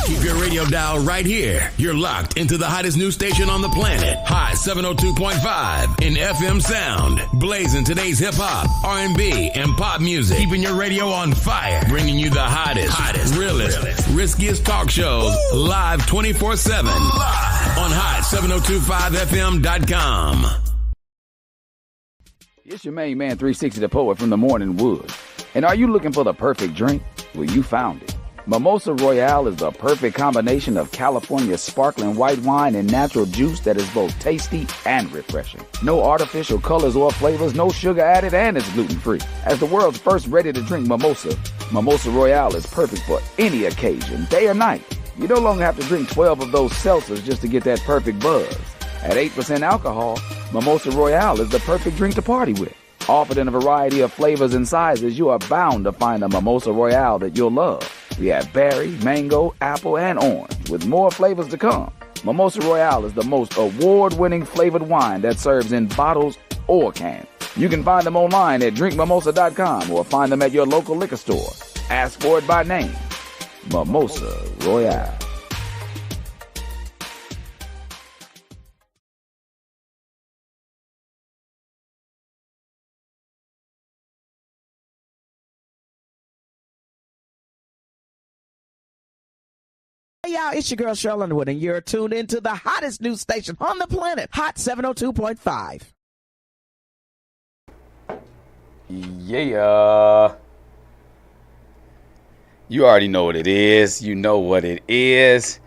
Keep your radio dial right here. You're locked into the hottest news station on the planet. Hot 702.5 in FM sound. Blazing today's hip hop, R&B, and pop music. Keeping your radio on fire. Bringing you the hottest, realest, riskiest talk shows live 24/7 on hot7025fm.com. It's your main man, 360 the Poet from the Morning Wood. And are you looking for the perfect drink? Well, you found it. Mimosa Royale is the perfect combination of California sparkling white wine and natural juice that is both tasty and refreshing. No artificial colors or flavors, no sugar added, and it's gluten-free. As the world's first ready-to-drink mimosa, Mimosa Royale is perfect for any occasion, day or night. You no longer have to drink 12 of those seltzers just to get that perfect buzz. At 8% alcohol, Mimosa Royale is the perfect drink to party with. Offered in a variety of flavors and sizes, you are bound to find a Mimosa Royale that you'll love. We have berry, mango, apple, and orange, with more flavors to come. Mimosa Royale is the most award-winning flavored wine that serves in bottles or cans. You can find them online at drinkmimosa.com or find them at your local liquor store. Ask for it by name. Mimosa Royale. Hey y'all, it's your girl Cheryl Underwood, and you're tuned into the hottest news station on the planet, Hot 702.5. Yeah. You already know what it is. You know what it is.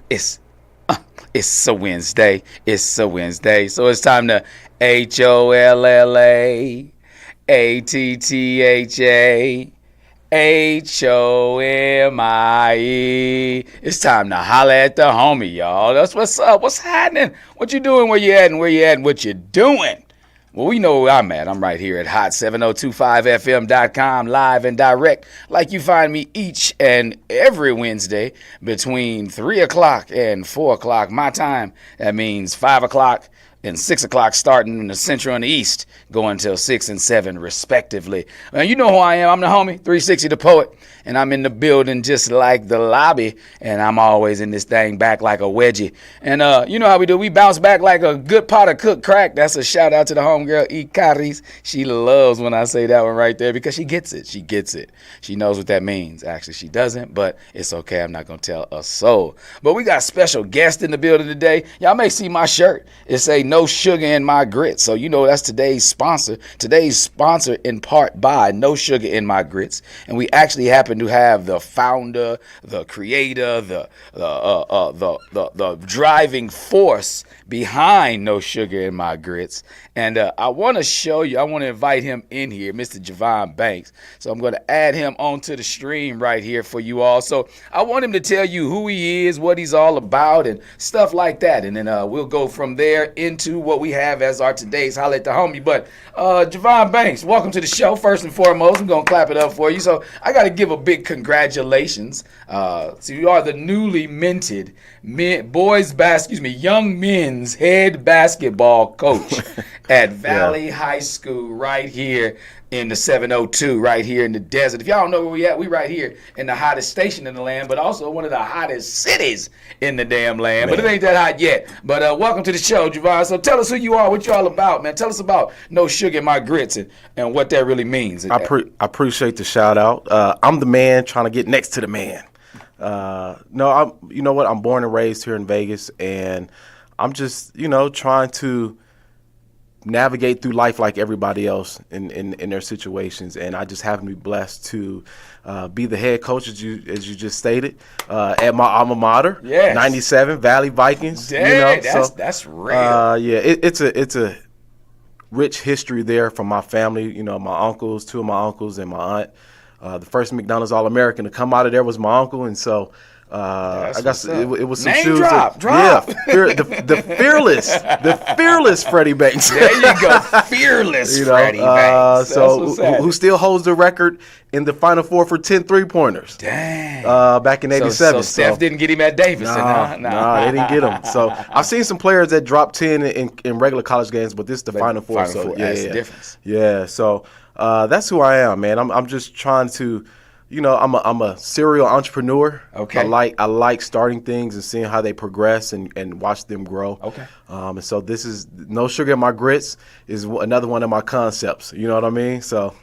It's a Wednesday. It's a Wednesday. So it's time to HOLLA, ATTHA. HOMIE. It's time to holla at the homie, y'all. That's what's up. What's happening? What you doing? Where you at? And where you at? And what you doing? Well, we know where I'm at. I'm right here at hot7025fm.com, live and direct, like you find me each and every Wednesday between 3 o'clock and 4 o'clock my time. That means 5 o'clock and 6 o'clock starting in the Central and the East, going till 6 and 7 respectively. Now, you know who I am. I'm the homie, 360 the Poet, and I'm in the building just like the lobby, and I'm always in this thing back like a wedgie. And you know how we do. We bounce back like a good pot of cooked crack. That's a shout out to the homegirl, Ikaris. She loves when I say that one right there because she gets it. She gets it. She knows what that means. Actually, she doesn't, but it's okay. I'm not going to tell a soul. But we got special guests in the building today. Y'all may see my shirt. It say no sugar in my grits. So you know that's today's sponsor. Today's sponsor in part by No Sugar in My Grits. And we actually happen to have the founder, the creator, the driving force behind No Sugar in My Grits. And I want to show you, I want to invite him in here, Mr. Javon Banks. So I'm going to add him onto the stream right here for you all. So I want him to tell you who he is, what he's all about, and stuff like that. And then we'll go from there into what we have as our today's Holla at the Homie. But Javon Banks, welcome to the show. First and foremost, I'm going to clap it up for you. So I got to give a big congratulations. So you are the newly minted young men's head basketball coach at Valley High School right here in the 702, right here in the desert. If y'all don't know where we at, we right here in the hottest station in the land, but also one of the hottest cities in the damn land. Man. But it ain't that hot yet. But welcome to the show, Javon. So tell us who you are, what you all about, man. Tell us about No Sugar in My Grits and what that really means. I appreciate the shout out. I'm the man trying to get next to the man. You know what? I'm born and raised here in Vegas, and I'm just, trying to navigate through life like everybody else in their situations. And I just happen to be blessed to be the head coach, as you just stated, at my alma mater, 97 Valley Vikings. Dang, that's real. It's a rich history there from my family. My uncles, two of my uncles, and my aunt. The first McDonald's All-American to come out of there was my uncle, and so I guess it was some Name shoes. Drop. Yeah, the fearless Freddie Banks. There you go, fearless Freddie Banks. Who still holds the record in the Final Four for 10 3-pointers. Dang. Back in '87. So Steph didn't get him at Davidson, huh? No, they didn't get him. So I've seen some players that dropped 10 in regular college games, but this is the Final Four. Four, that's the difference. Yeah, so that's who I am, man. I'm just trying to, I'm a serial entrepreneur. Okay. I like starting things and seeing how they progress and watch them grow. Okay. And so this is no sugar in my grits is another one of my concepts. You know what I mean? So.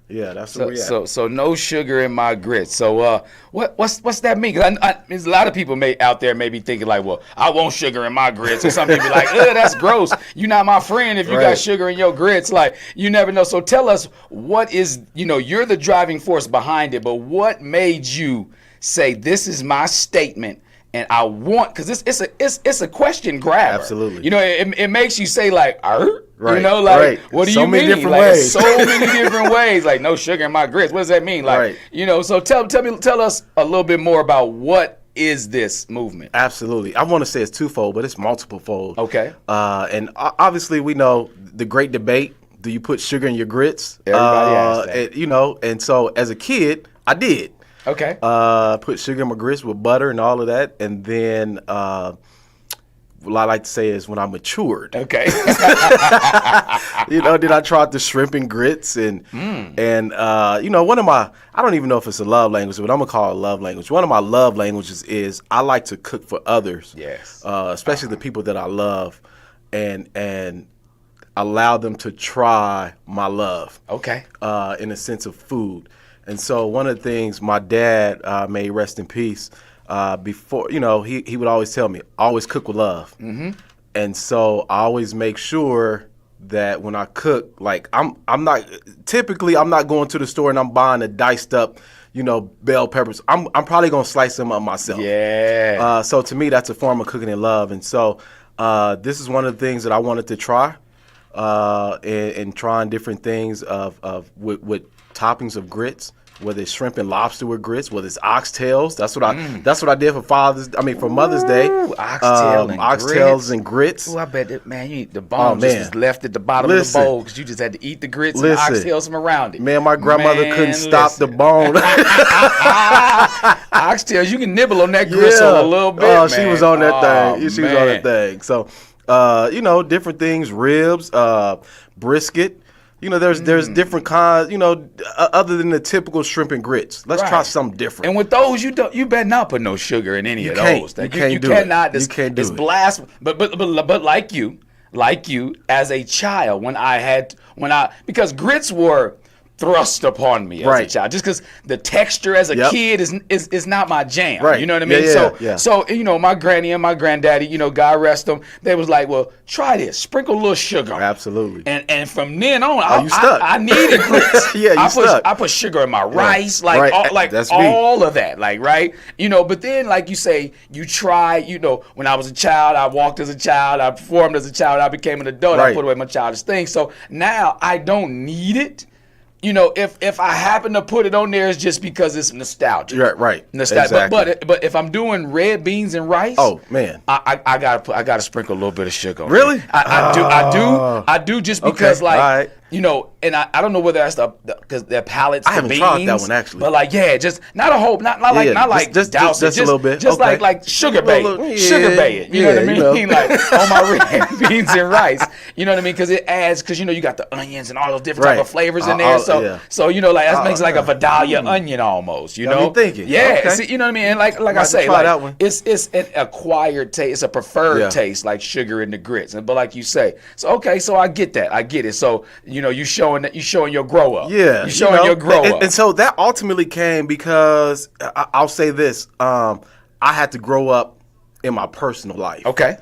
Yeah, that's where we at. So no sugar in my grits. So what's that mean? 'Cause there's a lot of people out there may be thinking like, well, I want sugar in my grits, or some people like, that's gross. You're not my friend if you got sugar in your grits. Like, you never know. So tell us, what is, you're the driving force behind it, but what made you say this is my statement? And I want, because it's a question grabber. Absolutely. It makes you say like, right, what do so you many mean? Different like ways. so many different ways. Like no sugar in my grits. What does that mean? Like, so tell us a little bit more about what is this movement? Absolutely. I want to say it's twofold, but it's multiple fold. Okay. And obviously we know the great debate. Do you put sugar in your grits? Everybody asks that. And so as a kid, I did. Okay. Put sugar in my grits with butter and all of that. And then what I like to say is when I matured. Okay. Then I tried the shrimp and grits and one of my, I don't even know if it's a love language, but I'm going to call it a love language. One of my love languages is I like to cook for others. Yes. Especially the people that I love and allow them to try my love. Okay. In a sense of food. And so one of the things my dad, may rest in peace, before, he would always tell me, always cook with love. Mm-hmm. And so I always make sure that when I cook, like I'm not going to the store and I'm buying a diced up, bell peppers. I'm probably going to slice them up myself. Yeah. So to me, that's a form of cooking in love. And so this is one of the things that I wanted to try, and trying different things with toppings of grits, whether it's shrimp and lobster with grits, whether it's oxtails. That's what I did for Mother's Day. Oxtails and grits. Oh, I bet that, man, the bone just left at the bottom of the bowl because you just had to eat the grits and the oxtails from around it. Man, my grandmother couldn't stop the bone. Oxtails, you can nibble on that gristle a little bit. Oh, she was on that thing. She was on that thing. So, different things, ribs, brisket. There's different kinds, other than the typical shrimp and grits. Let's try something different. And with those, you better not put no sugar in any of those. You can't do it. You can't do it. It's blasphemy. But like you, as a child, because grits were thrust upon me as a child, just because the texture as a kid is not my jam. Right. You know what I mean? So my granny and my granddaddy, God rest them, they was like, well, try this, sprinkle a little sugar. Absolutely. And from then on, I needed grits. I put sugar in my rice, all of that, right? But then, like you say, you try. When I was a child, I walked as a child, I performed as a child, I became an adult, I put away my childish things. So now I don't need it. If I happen to put it on there, it's just because it's nostalgia. Right. Nostalgia. Exactly. But if I'm doing red beans and rice, oh man, I gotta sprinkle a little bit of sugar on really? It. I do just because and I don't know whether that's because their palates. I haven't tried that one actually. But just not a whole, not like just douse just a little bit, just like sugar bait, sugar bait. You know what I mean? Like on my red beans and rice. You know what I mean? Because it adds, because you got the onions and all those different type of flavors in there. So that makes like a Vidalia onion almost. I'm thinking. Yeah. Okay. See, you know what I mean? And like I say, it's an acquired taste. It's a preferred taste, like sugar in the grits. But like you say, so I get that. I get it. So you showing your grow up. Yeah. You showing your grow up. And so that ultimately came because I'll say this. I had to grow up in my personal life. Okay.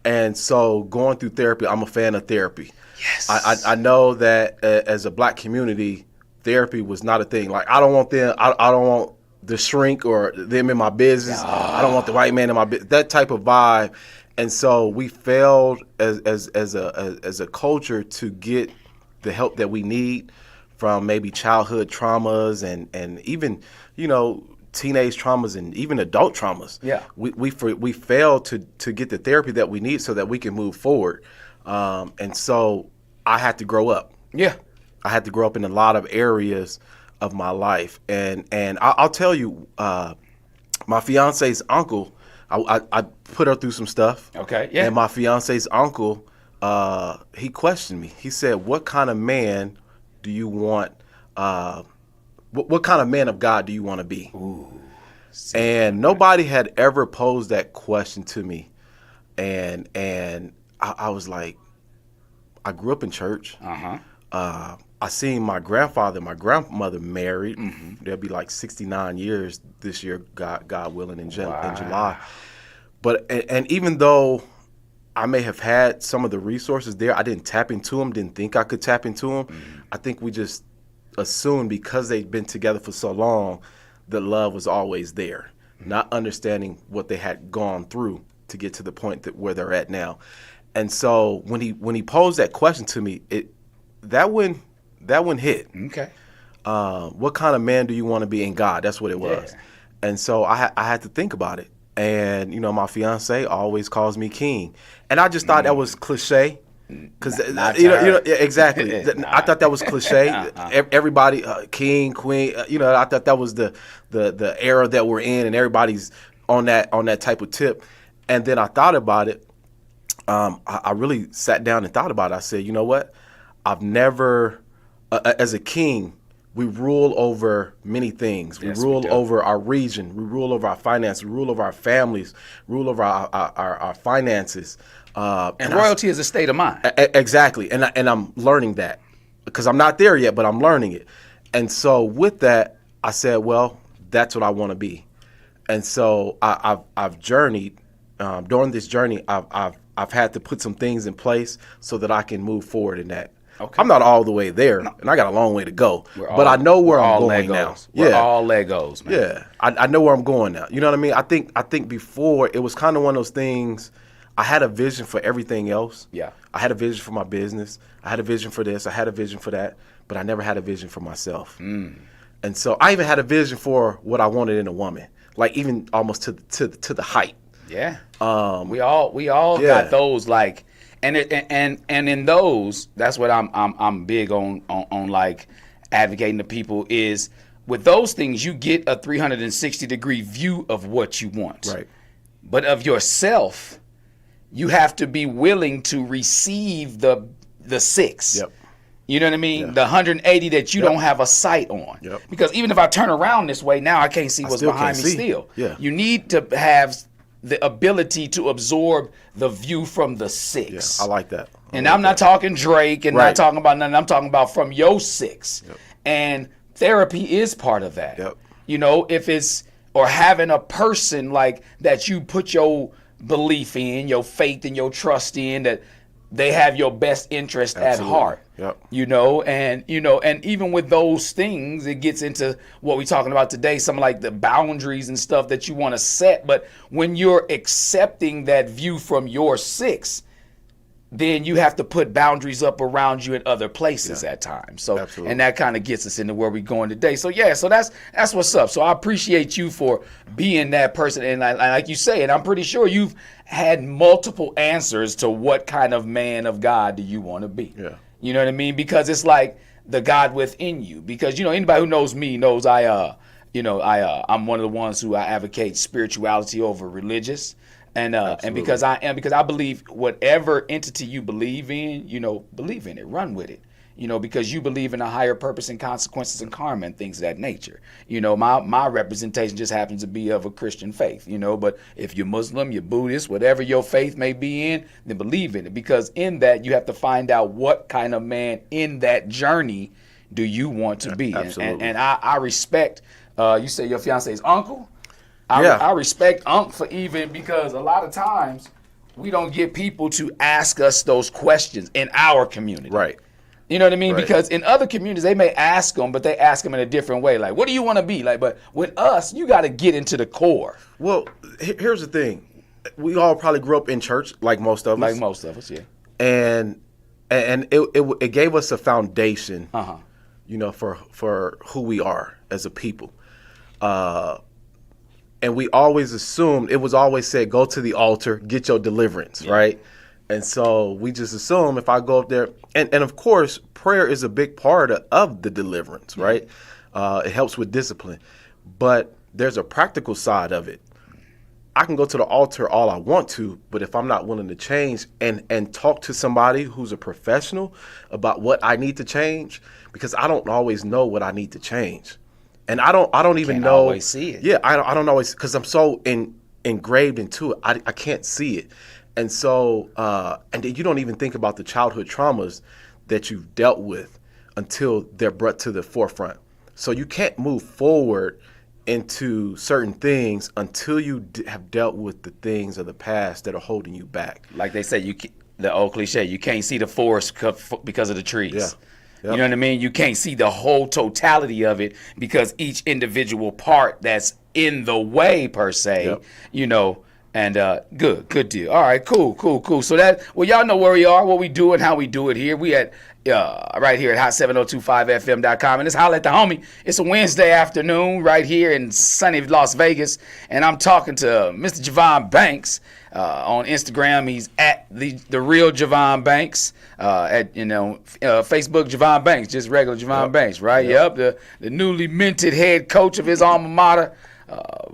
And so going through therapy, I'm a fan of therapy. Yes. I know that as a black community, therapy was not a thing. Like I don't want them. I don't want the shrink or them in my business. I don't want the white man in my business. That type of vibe. And so we failed as a culture to get the help that we need from maybe childhood traumas and even teenage traumas and even adult traumas. Yeah, we failed to get the therapy that we need so that we can move forward. And so I had to grow up. Yeah, I had to grow up in a lot of areas of my life, and I'll tell you, my fiance's uncle, I put her through some stuff. Okay, yeah. And my fiance's uncle, he questioned me. He said, "What kind of man do you want what kind of man of God do you want to be? And nobody had ever posed that question to me. And I was like, I grew up in church. I seen my grandfather and my grandmother married. They'll be like 69 years this year, God willing, in July. But and even though I may have had some of the resources there, I didn't tap into them, didn't think I could tap into them. I think we just assumed because they'd been together for so long, the love was always there, not understanding what they had gone through to get to the point where they're at now. And so when he posed that question to me, that one hit. Okay. What kind of man do you want to be in God? That's what it was. Yeah. And so I had to think about it. And, my fiance always calls me king. And I just thought that was cliche. Because, exactly. I thought that was cliche. Everybody, king, queen, I thought that was the era that we're in, and everybody's on that type of tip. And then I thought about it. I really sat down and thought about it. I said, you know what? I've never, as a king, we rule over many things. We rule over our region. We rule over our finances. We rule over our families. Rule over our finances. And royalty is a state of mind. Exactly. And I'm learning that because I'm not there yet, but I'm learning it. And so with that, I said, well, that's what I want to be. And so I've journeyed. During this journey, I've had to put some things in place so that I can move forward in that. Okay. I'm not all the way there, and I got a long way to go. But I know where I'm going now. We're all Legos, man. Yeah, I know where I'm going now. You know what I mean? I think before it was kind of one of those things. I had a vision for everything else. Yeah. I had a vision for my business. I had a vision for this. I had a vision for that. But I never had a vision for myself. And so I even had a vision for what I wanted in a woman, like even almost to the height. Yeah. We all got those, like. And in those, that's what I'm big on like advocating to people is with those things you get a 360-degree view of what you want. Right. But of yourself, you have to be willing to receive the 6. Yep. You know what I mean? Yeah. The 180 that you don't have a sight on. Yep. Because even if I turn around this way now, I can't see what's behind me still. Yeah. You need to have the ability to absorb the view from the 6. Yeah, I like that. I'm not talking Drake and not talking about nothing. I'm talking about from your 6. Yep. And therapy is part of that. Yep. If it's, or having a person like that you put your belief in, your faith and your trust in, that they have your best interest at heart. Yep. And even with those things, it gets into what we're talking about today, some like the boundaries and stuff that you want to set. But when you're accepting that view from your 6, then you have to put boundaries up around you in other places at times. So, absolutely. And that kind of gets us into where we're going today. So so that's what's up. So I appreciate you for being that person. And like you say, and I'm pretty sure you've had multiple answers to what kind of man of God do you want to be. Yeah. You know what I mean? Because it's like the God within you. Because anybody who knows me knows I'm one of the ones who I advocate spirituality over religious. And because I believe whatever entity you believe in, believe in it, run with it, because you believe in a higher purpose and consequences and karma and things of that nature. My representation just happens to be of a Christian faith, but if you're Muslim, you're Buddhist, whatever your faith may be in, then believe in it, because in that you have to find out what kind of man in that journey do you want to be. Absolutely. And I respect, you say your fiance's uncle. I respect Unc for even, because a lot of times we don't get people to ask us those questions in our community. Right. You know what I mean? Right. Because in other communities, they may ask them, but they ask them in a different way. Like, what do you want to be? Like, but with us, you got to get into the core. Well, here's the thing. We all probably grew up in church, like most of us. Like most of us, yeah. And it gave us a foundation, for who we are as a people. And we always assumed, it was always said, go to the altar, get your deliverance, right? And so we just assume if I go up there, and of course, prayer is a big part of the deliverance, right? It helps with discipline. But there's a practical side of it. I can go to the altar all I want to, but if I'm not willing to change and talk to somebody who's a professional about what I need to change, because I don't always know what I need to change. And I don't even Can't know. always see it. Yeah, I don't always, because I'm so engraved into it. I can't see it. And so, and then you don't even think about the childhood traumas that you've dealt with until they're brought to the forefront. So you can't move forward into certain things until you have dealt with the things of the past that are holding you back. Like they say, the old cliche, you can't see the forest because of the trees. Yeah. Yep. You know what I mean? You can't see the whole totality of it because each individual part that's in the way, per se, Yep. you know, and good deal. All right, cool. So y'all know where we are, what we do, and how we do it here. We at right here at hot7025fm.com, and it's Holla at the Homie. It's a Wednesday afternoon right here in sunny Las Vegas, and I'm talking to Mr. Javon Banks. On Instagram, he's at the real Javon Banks. At Facebook, Javon Banks, just regular Javon Banks, right? Yep. The newly minted head coach of his alma mater,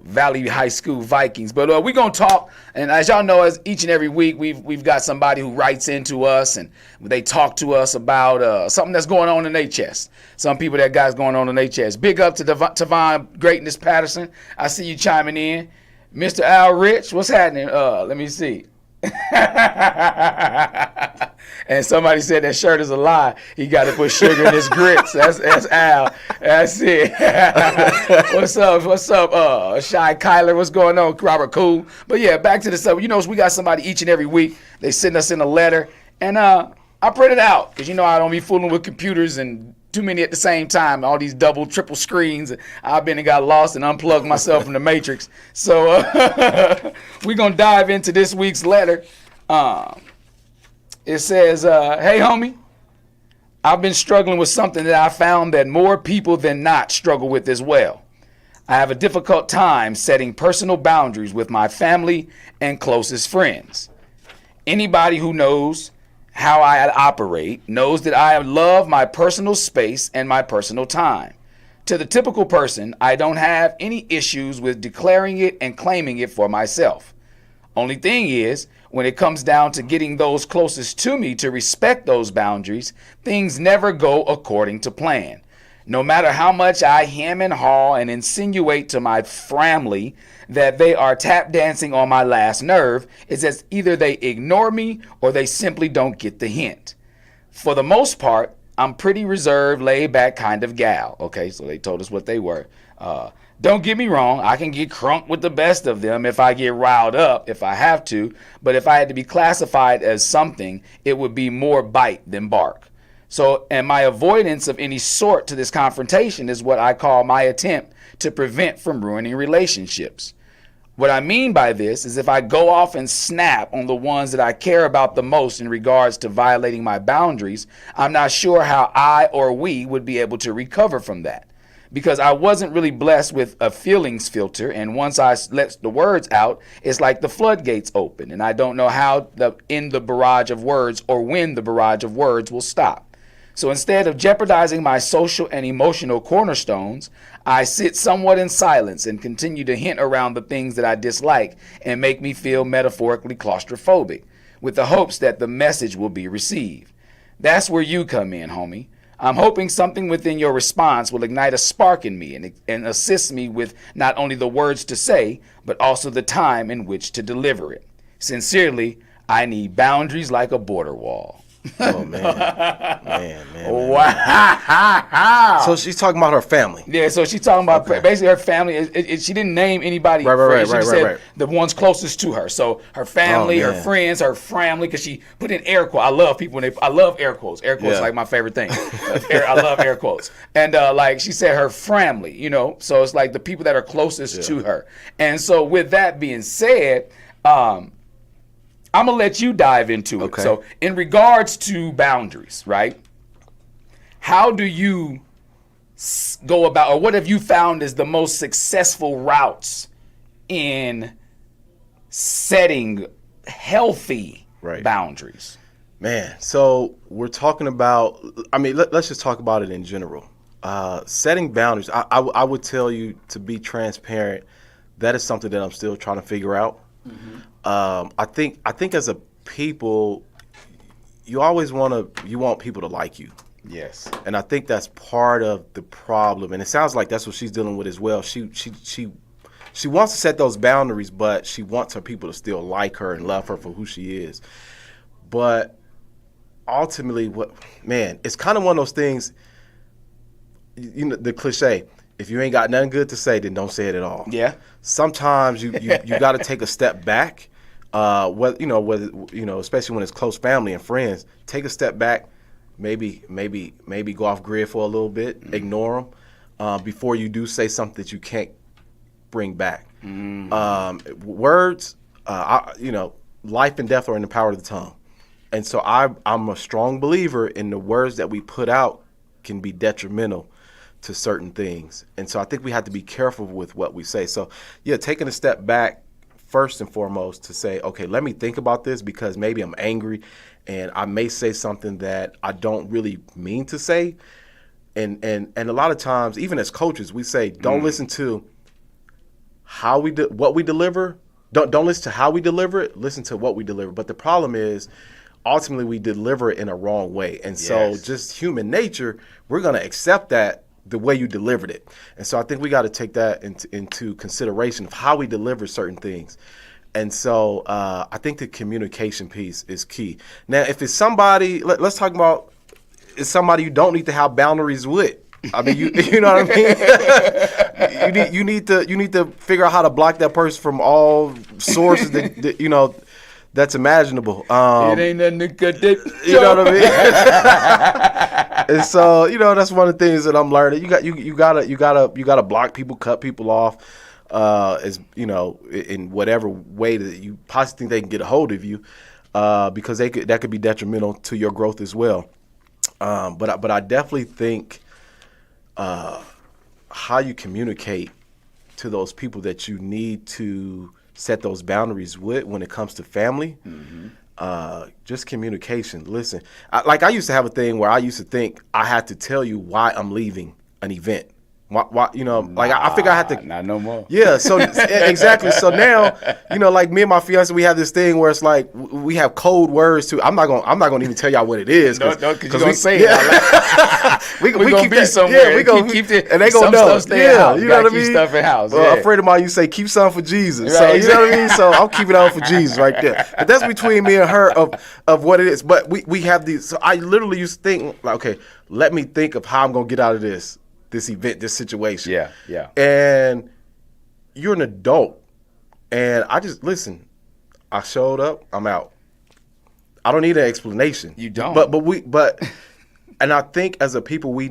Valley High School Vikings. But we're gonna talk, and as y'all know, as each and every week, we've got somebody who writes into us and they talk to us about something that's going on in their chest. Some people that got going on in their chest. Big up to Tavon Greatness Patterson. I see you chiming in. Mr. Al Rich, what's happening? Let me see. And somebody said that shirt is a lie. He got to put sugar in his grits. That's Al. That's it. What's up? Shy Kyler, what's going on? Robert Cool. But yeah, back to the stuff. You know, we got somebody each and every week. They send us in a letter, and I print it out because I don't be fooling with computers and too many at the same time, all these double, triple screens. I've been and got lost and unplugged myself from the Matrix. So we're going to dive into this week's letter. It says, hey, homie, I've been struggling with something that I found that more people than not struggle with as well. I have a difficult time setting personal boundaries with my family and closest friends. Anybody who knows how I operate knows that I love my personal space and my personal time. To the typical person, I don't have any issues with declaring it and claiming it for myself. Only thing is, when it comes down to getting those closest to me to respect those boundaries, things never go according to plan. No matter how much I hem and haw and insinuate to my family that they are tap dancing on my last nerve, it's as either they ignore me or they simply don't get the hint. For the most part, I'm pretty reserved, laid back kind of gal. Okay, so they told us what they were. Don't get me wrong, I can get crunk with the best of them if I get riled up, if I have to, but if I had to be classified as something, it would be more bite than bark. So, and my avoidance of any sort to this confrontation is what I call my attempt to prevent from ruining relationships. What I mean by this is if I go off and snap on the ones that I care about the most in regards to violating my boundaries, I'm not sure how I or we would be able to recover from that. Because I wasn't really blessed with a feelings filter, and once I let the words out, it's like the floodgates open, and I don't know how in the barrage of words or when the barrage of words will stop. So instead of jeopardizing my social and emotional cornerstones, I sit somewhat in silence and continue to hint around the things that I dislike and make me feel metaphorically claustrophobic, with the hopes that the message will be received. That's where you come in, homie. I'm hoping something within your response will ignite a spark in me and assist me with not only the words to say, but also the time in which to deliver it. Sincerely, I need boundaries like a border wall. Oh, man. Wow. So she's talking about her family. Yeah, so she's talking about basically her family. She didn't name anybody. Right. She said the ones closest to her. So her family, her friends, her family, because she put in air quotes. I love people when I love air quotes. Air quotes is like my favorite thing. I love air quotes. And like she said, her family, so it's like the people that are closest to her. And so with that being said, I'm going to let you dive into it. Okay. So in regards to boundaries, right? How do you go about, or what have you found is the most successful routes in setting healthy boundaries? Man, so we're talking about, let's just talk about it in general. Setting boundaries, I would tell you, to be transparent, that is something that I'm still trying to figure out. Mm-hmm. I think as a people, you always want people to like you. Yes. And I think that's part of the problem. And it sounds like that's what she's dealing with as well. She wants to set those boundaries, but she wants her people to still like her and love her for who she is. But ultimately, it's kind of one of those things, you know, the cliche, if you ain't got nothing good to say, then don't say it at all. Yeah. Sometimes you got to take a step back, whether especially when it's close family and friends, take a step back, maybe go off grid for a little bit, ignore them, before you do say something that you can't bring back. Words, life and death are in the power of the tongue. And so I'm a strong believer in the words that we put out can be detrimental to certain things. And so I think we have to be careful with what we say. So, yeah, taking a step back first and foremost to say, okay, let me think about this because maybe I'm angry and I may say something that I don't really mean to say. And a lot of times, even as coaches, we say, don't listen to what we deliver. Don't listen to how we deliver it. Listen to what we deliver. But the problem is, ultimately, we deliver it in a wrong way. And so just human nature, we're going to accept that the way you delivered it. And so I think we got to take that into consideration of how we deliver certain things. And so I think the communication piece is key. Now, if it's somebody, let's talk about, it's somebody you don't need to have boundaries with. I mean, you know what I mean? you need to figure out how to block that person from all sources that that's imaginable. It ain't nothing to cut it. You know what I mean? And so, that's one of the things that I'm learning. You gotta block people, cut people off, as in whatever way that you possibly think they can get a hold of you, because that could be detrimental to your growth as well. But I definitely think how you communicate to those people that you need to set those boundaries with when it comes to family, just communication. Listen, I used to have a thing where I used to think I had to tell you why I'm leaving an event. Why, I figure I had to. Not no more. Yeah, so exactly. So now, like me and my fiance, we have this thing where it's like we have code words too. I'm not gonna even tell y'all what it is. Because you're gonna say it. We're gonna be somewhere. Yeah, we gonna keep it, and they gonna know. Yeah, you know what I mean. Stuff in house. Well, a friend of mine, you say keep something for Jesus. Right, so you know what I mean. So I'll keep it out for Jesus right there. But that's between me and her of what it is. But we have these. So I literally used to think like, okay, let me think of how I'm gonna get out of this event, this situation. Yeah. And you're an adult. And I just, listen, I showed up, I'm out. I don't need an explanation. You don't. But and I think as a people, we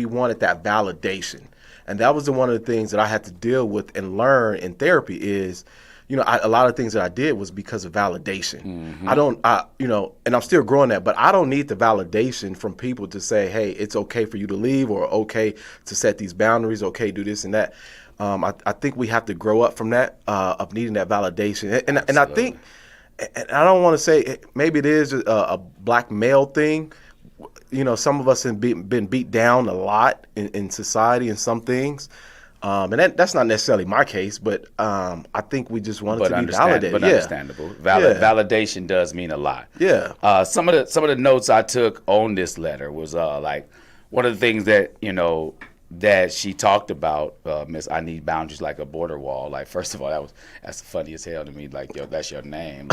wanted that validation. And that was one of the things that I had to deal with and learn in therapy is, a lot of things that I did was because of validation. And I'm still growing that, but I don't need the validation from people to say, hey, it's okay for you to leave or okay to set these boundaries, okay, do this and that. I think we have to grow up from that, of needing that validation. And I think, and I don't want to say, maybe it is a black male thing. Some of us have been beat down a lot in society in some things. And that's not necessarily my case, but I think we just wanted to be validated. But understandable. Validation does mean a lot. Yeah. Some of the notes I took on this letter was like one of the things that that she talked about. Miss, I need boundaries like a border wall. Like, first of all, that's funny as hell to me. Like, yo, that's your name.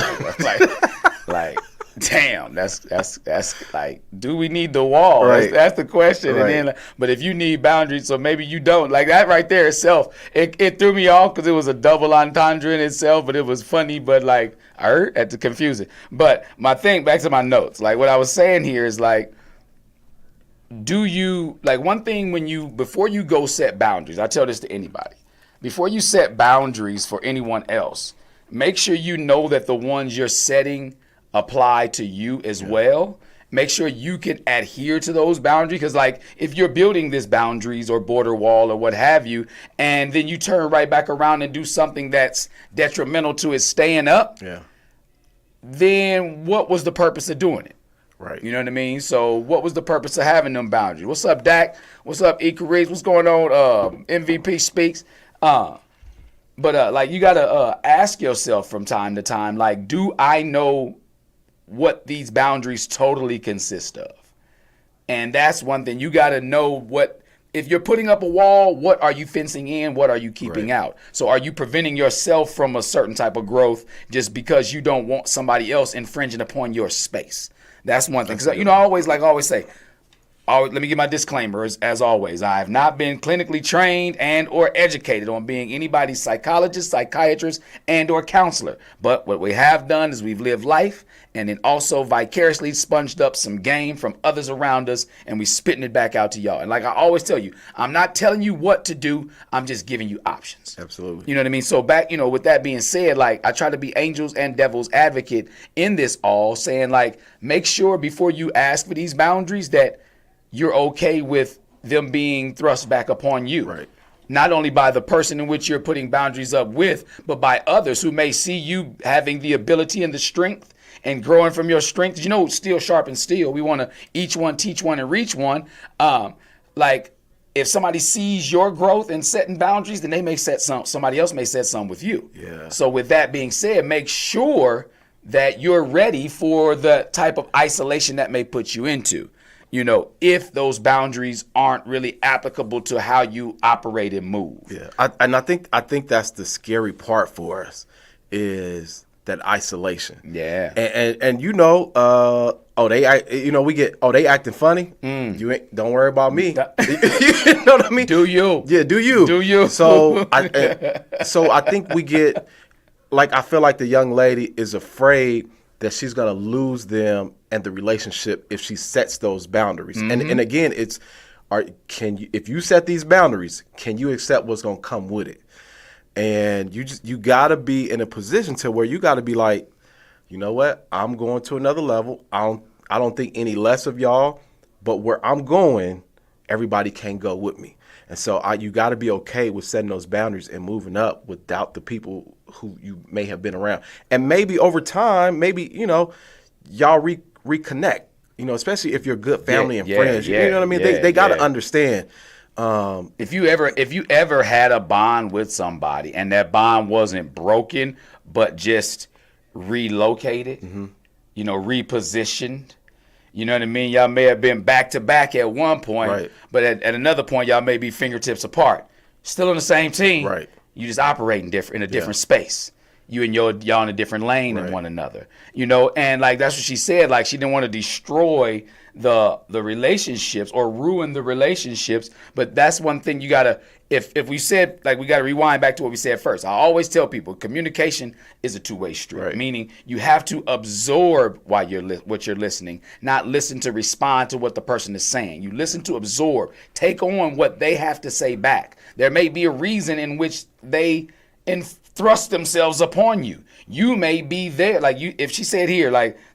Like damn, that's like, do we need the wall? Right. That's the question. Right. And then, but if you need boundaries, so maybe you don't. Like that right there itself, it threw me off because it was a double entendre in itself, but it was funny, but like at the confusing. But my thing, back to my notes, like what I was saying here is like, do you, like one thing before you go set boundaries, I tell this to anybody, before you set boundaries for anyone else, make sure you know that the ones you're setting apply to you as well. Make sure you can adhere to those boundaries, because like if you're building this boundaries or border wall or what have you, and then you turn right back around and do something that's detrimental to it staying up, then what was the purpose of doing it? Right. You know what I mean? So what was the purpose of having them boundaries? What's up, Dak? What's up, Icarus? What's going on? MVP speaks. But like you gotta ask yourself from time to time, like, do I know what these boundaries totally consist of? And that's one thing. You got to know if you're putting up a wall, what are you fencing in? What are you keeping out? So are you preventing yourself from a certain type of growth just because you don't want somebody else infringing upon your space? That's one thing. Because, I always say, let me give my disclaimer as always. I have not been clinically trained and or educated on being anybody's psychologist, psychiatrist, and or counselor. But what we have done is we've lived life and then also vicariously sponged up some game from others around us, and we spitting it back out to y'all. And like I always tell you, I'm not telling you what to do. I'm just giving you options. Absolutely. You know what I mean? So back, with that being said, like I try to be angels and devils advocate in this all, saying like, make sure before you ask for these boundaries that you're okay with them being thrust back upon you. Right. Not only by the person in which you're putting boundaries up with, but by others who may see you having the ability and the strength and growing from your strength. Steel sharpens steel. We want to each one teach one and reach one. Like if somebody sees your growth and setting boundaries, then they may set somebody else may set some with you. Yeah. So with that being said, make sure that you're ready for the type of isolation that may put you into. If those boundaries aren't really applicable to how you operate and move. Yeah, I think that's the scary part for us is that isolation. Yeah, and they acting funny. You ain't don't worry about me. You know what I mean? Do you? Yeah, do you? Do you? So I think we get I feel like the young lady is afraid that she's gonna lose them and the relationship if she sets those boundaries. Mm-hmm. And again, it's if you set these boundaries, can you accept what's gonna come with it? And you gotta be in a position to where you gotta be like, you know what? I'm going to another level. I don't think any less of y'all, but where I'm going, everybody can't go with me. And so you got to be okay with setting those boundaries and moving up without the people who you may have been around. And maybe over time, y'all reconnect, especially if you're good family and friends. You know what I mean? They got to understand. If you ever had a bond with somebody and that bond wasn't broken, but just relocated, repositioned, you know what I mean? Y'all may have been back to back at one point, right. But at another point, y'all may be fingertips apart. Still on the same team. Right. You just operating in a different space. You and y'all in a different lane than one another. And like that's what she said. Like she didn't want to destroy the relationships or ruin the relationships. But that's one thing you gotta. If we said we gotta rewind back to what we said first. I always tell people communication is a two-way street. Right. Meaning you have to absorb while what you're listening, not listen to respond to what the person is saying. You listen to absorb, take on what they have to say back. There may be a reason in which they thrust themselves upon you. You may be there, if she said here,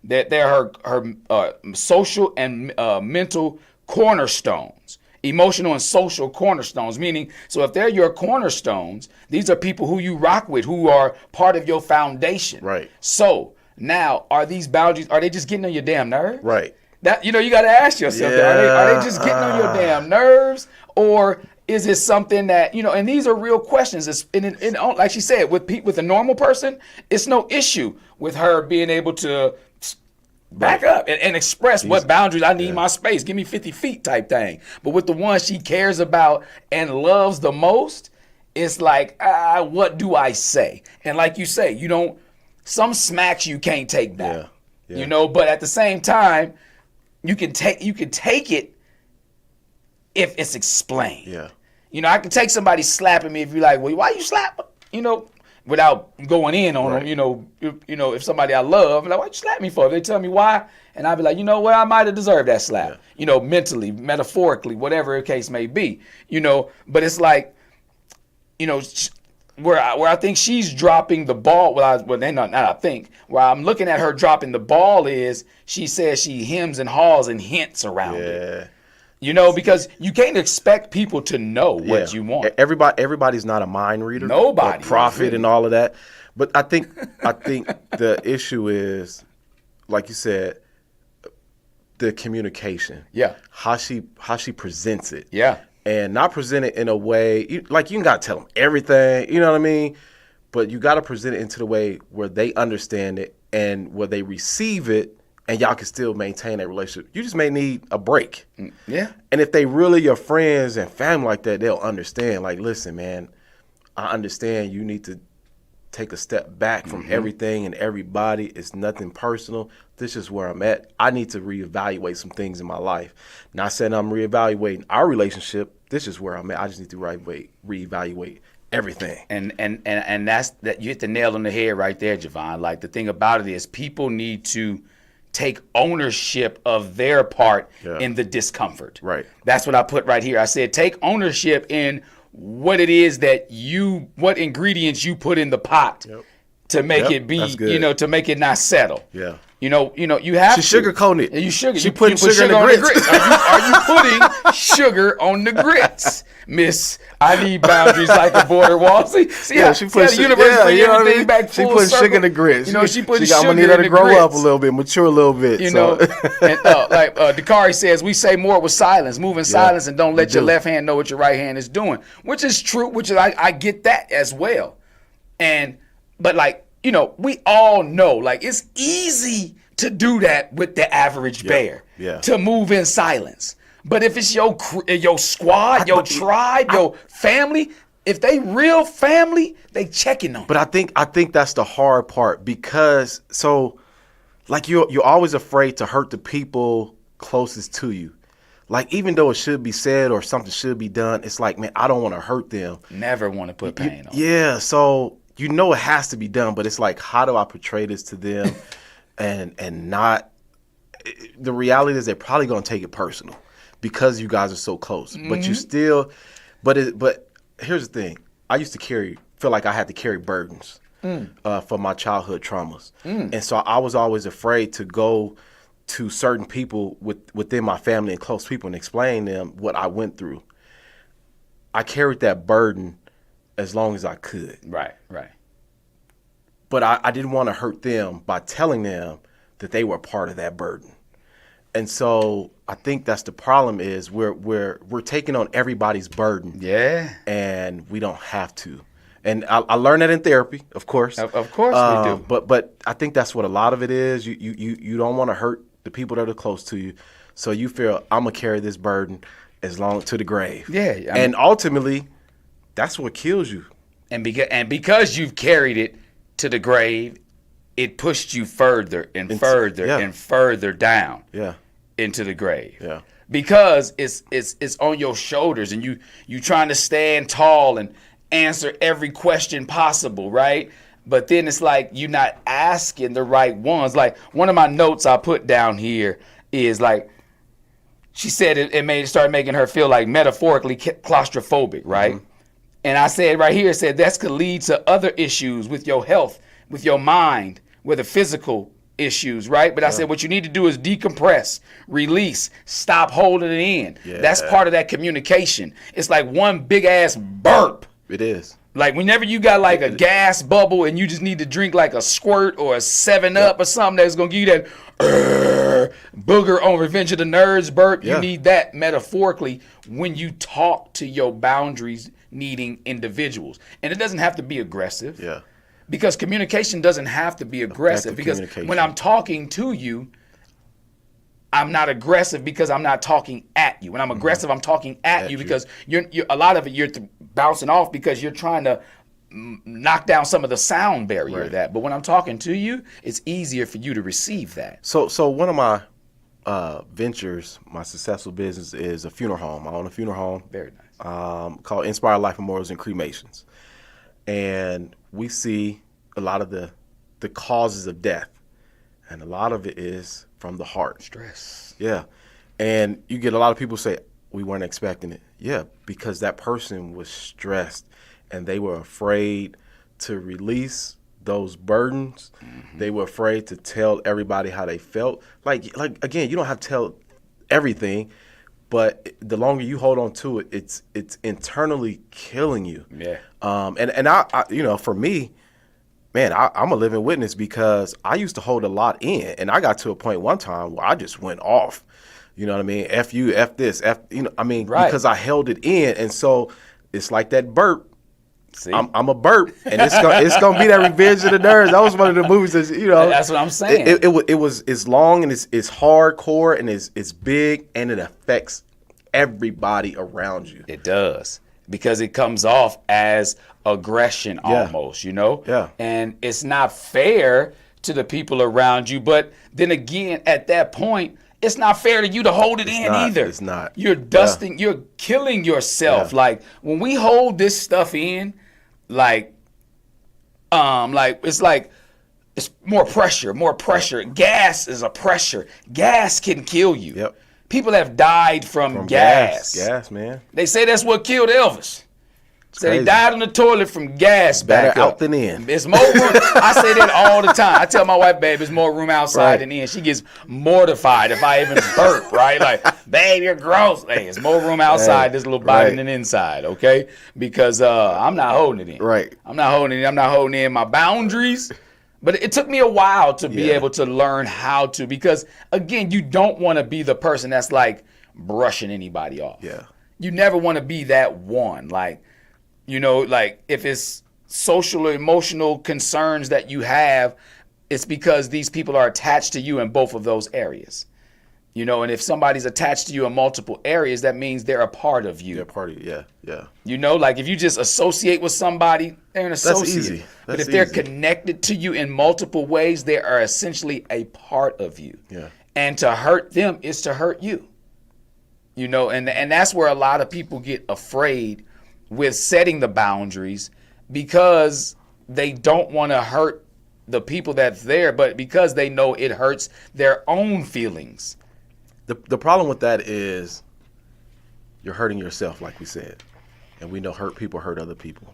that they're her social and mental cornerstones, emotional and social cornerstones. Meaning, so if they're your cornerstones, these are people who you rock with, who are part of your foundation. Right. So now, are these boundaries? Are they just getting on your damn nerves? Right. That you got to ask yourself: are they just getting on your damn nerves, or is it something that, and these are real questions. It's like she said, with a normal person, it's no issue with her being able to back up and express what boundaries I need my space. Give me 50 feet type thing. But with the one she cares about and loves the most, it's like, what do I say? And like you say, some smacks you can't take back, but at the same time, you can take it if it's explained. Yeah. I can take somebody slapping me if you're like, well, why you slap? Without going in on them, if somebody I love, I'm like, why you slap me for? If they tell me why, and I'll be like, I might have deserved that slap. Yeah. Mentally, metaphorically, whatever the case may be. But it's like, where I think she's dropping the ball. Where I'm looking at her dropping the ball is she says she hems and haws and hints around it. Because you can't expect people to know what you want. Everybody's not a mind reader. Nobody. Or prophet and all of that. But I think the issue is, like you said, the communication. Yeah. How she presents it. Yeah. And not present it in a way, you got to tell them everything, you know what I mean? But you got to present it into the way where they understand it and where they receive it and y'all can still maintain that relationship. You just may need a break. Yeah. And if they really your friends and family like that, they'll understand. Like, listen, man, I understand you need to take a step back from everything and everybody. It's nothing personal. This is where I'm at. I need to reevaluate some things in my life. Not saying I'm reevaluating our relationship. This is where I'm at. I just need to reevaluate everything. And that's that. You hit the nail on the head right there, Javon. Like, the thing about it is, people need to take ownership of their part in the discomfort. Right. That's what I put right here. I said, take ownership in what it is what ingredients you put in the pot to make it be, to make it not settle. Yeah. You have She sugarcoating it. She putting sugar in the grits. Are you putting sugar on the grits, Miss? I need boundaries like a border wall. See how she put the universe bring everything back full She put circle. sugar in the grits. She put sugar in the grits. I'm gonna need her to grow up a little bit, mature a little bit. And like Dakari says, we say more with silence. Move in silence and don't let your left hand know what your right hand is doing, which is true. I get that as well. But we all know, like, it's easy to do that with the average bear, to move in silence. But if it's your squad, your tribe, your family, if they real family, they checking on. But I think that's the hard part, because you're always afraid to hurt the people closest to you. Like, even though it should be said or something should be done, it's like, man, I don't want to hurt them. Never want to put pain on. Yeah, so it has to be done, but it's like, how do I portray this to them and not – the reality is they're probably going to take it personal because you guys are so close. But you still – but here's the thing. I used to feel like I had to carry burdens for my childhood traumas. And so I was always afraid to go to certain people within my family and close people and explain to them what I went through. I carried that burden as long as I could. Right. But I didn't want to hurt them by telling them that they were part of that burden. And so I think that's the problem, is we're taking on everybody's burden. Yeah. And we don't have to. And I learned that in therapy, of course. Of course we do. But I think that's what a lot of it is. You don't want to hurt the people that are close to you. So you feel, I'm going to carry this burden as long to the grave. Yeah. And ultimately, that's what kills you. And because you've carried it to the grave, it pushed you further and further down into the grave. Yeah. Because it's on your shoulders, and you trying to stand tall and answer every question possible, right? But then it's like you're not asking the right ones. Like, one of my notes I put down here is, like, she said it started making her feel like metaphorically claustrophobic, right? Mm-hmm. And I said right here, that could lead to other issues with your health, with your mind, with the physical issues, right? But I said what you need to do is decompress, release, stop holding it in. Yeah. That's part of that communication. It's like one big ass burp. It is. Like, whenever you got like a gas bubble and you just need to drink like a squirt or a 7-Up or something that's going to give you that booger on Revenge of the Nerds burp, you need that metaphorically when you talk to your boundaries needing individuals. And it doesn't have to be aggressive. Yeah. Because communication doesn't have to be aggressive. Because when I'm talking to you, I'm not aggressive because I'm not talking at you. When I'm aggressive, I'm talking at you because you're a lot of it you're bouncing off because you're trying to knock down some of the sound barrier of that. But when I'm talking to you, it's easier for you to receive that. So one of my ventures, my successful business, is a funeral home. I own a funeral home. Very nice. Called Inspire Life Memorials and Cremations. And we see a lot of the causes of death. And a lot of it is from the heart. Stress. Yeah. And you get a lot of people say, we weren't expecting it. Yeah, because that person was stressed and they were afraid to release those burdens. Mm-hmm. They were afraid to tell everybody how they felt. Like again, you don't have to tell everything, but the longer you hold on to it, it's internally killing you. Yeah. And I for me, man, I'm a living witness because I used to hold a lot in, and I got to a point one time where I just went off. You know what I mean? F you, F this, F, because I held it in. And so it's like that burp. See? I'm a burp, and it's gonna be that Revenge of the Nerds. That was one of the movies that That's what I'm saying. It's long and it's hardcore and it's big and it affects everybody around you. It does, because it comes off as aggression almost, Yeah. And it's not fair to the people around you. But then again, at that point, it's not fair to you to hold it in either. It's not. You're dusting. You're killing yourself. Yeah. Like when we hold this stuff in, like it's more pressure. Gas is a pressure. Gas can kill you. Yep. People have died from gas. Gas, man. They say that's what killed Elvis. So they crazy. died on the toilet from gas back Better up. out than in. It's more room. I say that all the time. I tell my wife, babe, it's more room outside Right. than in. She gets mortified if I even burp, right? Like, babe, you're gross. Hey, it's more room outside this little body right. than inside, okay? Because I'm not holding it in. Right. I'm not holding it. I'm not holding in my boundaries. But it took me a while to be able to learn how to, because, again, you don't want to be the person that's, like, brushing anybody off. Yeah. You never want to be that one. Like, like if it's social or emotional concerns that you have, it's because these people are attached to you in both of those areas. And if somebody's attached to you in multiple areas, that means they're a part of you. They're part of you. Yeah. Like if you just associate with somebody, they're an associate. easy. But That's if they're easy. connected to you in multiple ways, they are essentially a part of you. Yeah. And to hurt them is to hurt you. And that's where a lot of people get afraid with setting the boundaries, because they don't want to hurt the people that's there, but because they know it hurts their own feelings. The problem with that is you're hurting yourself, like we said. And we know hurt people hurt other people.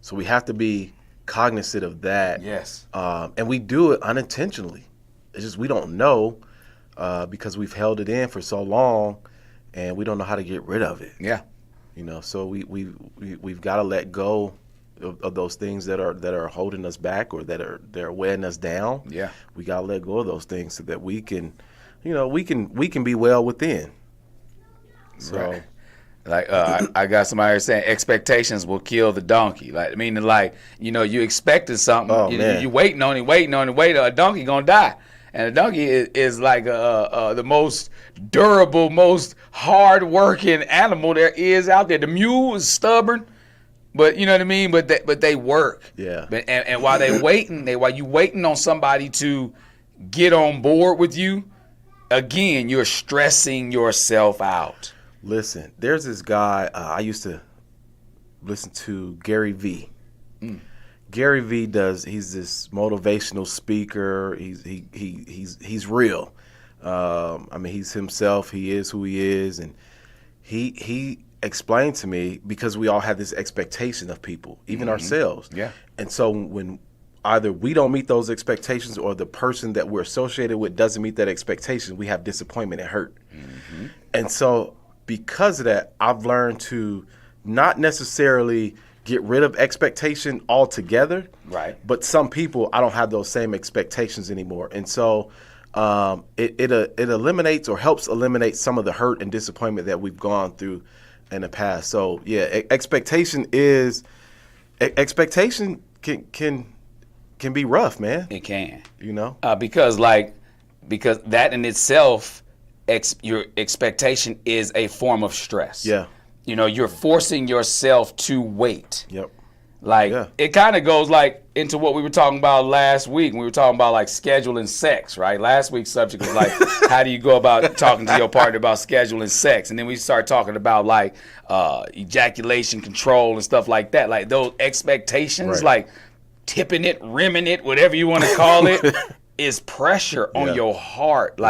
So we have to be cognizant of that. Yes. And we do it unintentionally. It's just we don't know because we've held it in for so long and we don't know how to get rid of it. Yeah. So we've got to let go of those things that are holding us back or they're weighing us down. Yeah. We got to let go of those things so that we can, we can be well within. So, right. Like I got somebody here saying expectations will kill the donkey. Like meaning, you expected something, Oh, man. you waiting on it. A donkey gonna die, and a donkey is like the most durable, most hard-working animal there is out there. The mule is stubborn, but you know what I mean. But they work. Yeah. And while while you waiting on somebody to get on board with you, again, you're stressing yourself out. listen, there's this guy, I used to listen to Gary Vee. Gary Vee he's this motivational speaker. He's real. He's himself. He is who he is. And he explained to me, because we all have this expectation of people, even ourselves. Yeah. And so when either we don't meet those expectations or the person that we're associated with doesn't meet that expectation, we have disappointment and hurt. Mm-hmm. And so because of that, I've learned to not necessarily get rid of expectation altogether. Right. But some people, I don't have those same expectations anymore. And so it eliminates or helps eliminate some of the hurt and disappointment that we've gone through in the past. So yeah, expectation can be rough, man. It can. Because that in itself, your expectation is a form of stress. Yeah. You're forcing yourself to wait. Yep. It kind of goes into what we were talking about last week. We were talking about scheduling sex, right? Last week's subject was how do you go about talking to your partner about scheduling sex? And then we start talking about ejaculation control and stuff like that. Those expectations, Right. Tipping it, rimming it, whatever you want to call it, is pressure on your heart.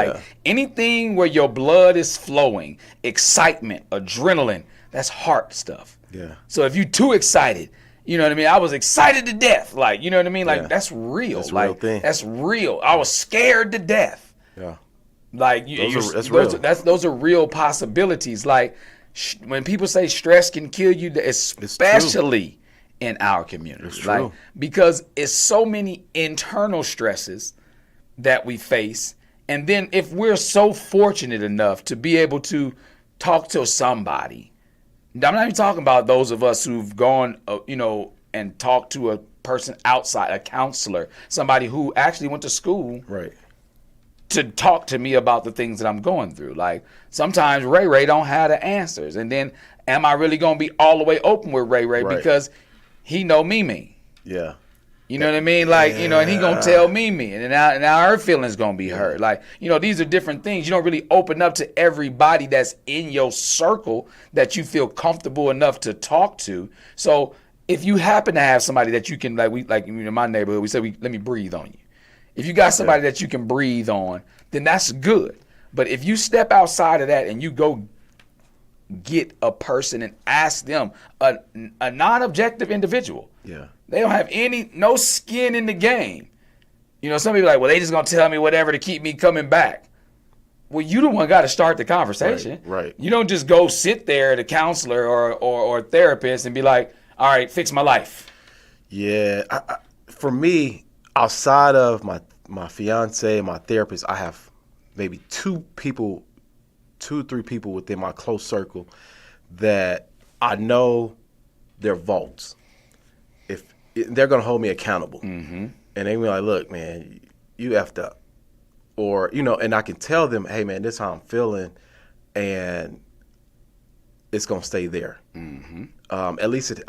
Anything where your blood is flowing, excitement, adrenaline, that's heart stuff. Yeah. So if you're too excited, you know what I mean? I was excited to death. You know what I mean? Yeah. That's real. That's a real thing. That's real. I was scared to death. Yeah. Those are real possibilities. When people say stress can kill you, especially in our community. It's true. Because it's so many internal stresses that we face. And then if we're so fortunate enough to be able to talk to somebody, I'm not even talking about those of us who've gone, and talk to a person outside, a counselor, somebody who actually went to school Right. to talk to me about the things that I'm going through. Like sometimes Ray don't have the answers, and then am I really gonna be all the way open with Ray Right. because he know me? Yeah. You know what I mean? Like, and he gonna tell me, and now her feelings gonna be hurt. Like, these are different things. You don't really open up to everybody that's in your circle that you feel comfortable enough to talk to. So if you happen to have somebody that you can, in my neighborhood, we say, let me breathe on you. If you got somebody that you can breathe on, then that's good. But if you step outside of that and you go get a person and ask them, a non-objective individual. Yeah. They don't have no skin in the game. Some people are like, well, they just gonna tell me whatever to keep me coming back. Well, you the one got to start the conversation. Right. You don't just go sit there at a counselor or therapist and be like, all right, fix my life. Yeah. For me, outside of my fiance and my therapist, I have maybe 2 or 3 people within my close circle that I know their vaults. If they're gonna hold me accountable, and they be like, "Look, man, you effed up," or and I can tell them, "Hey, man, this is how I'm feeling," and it's gonna stay there. At least it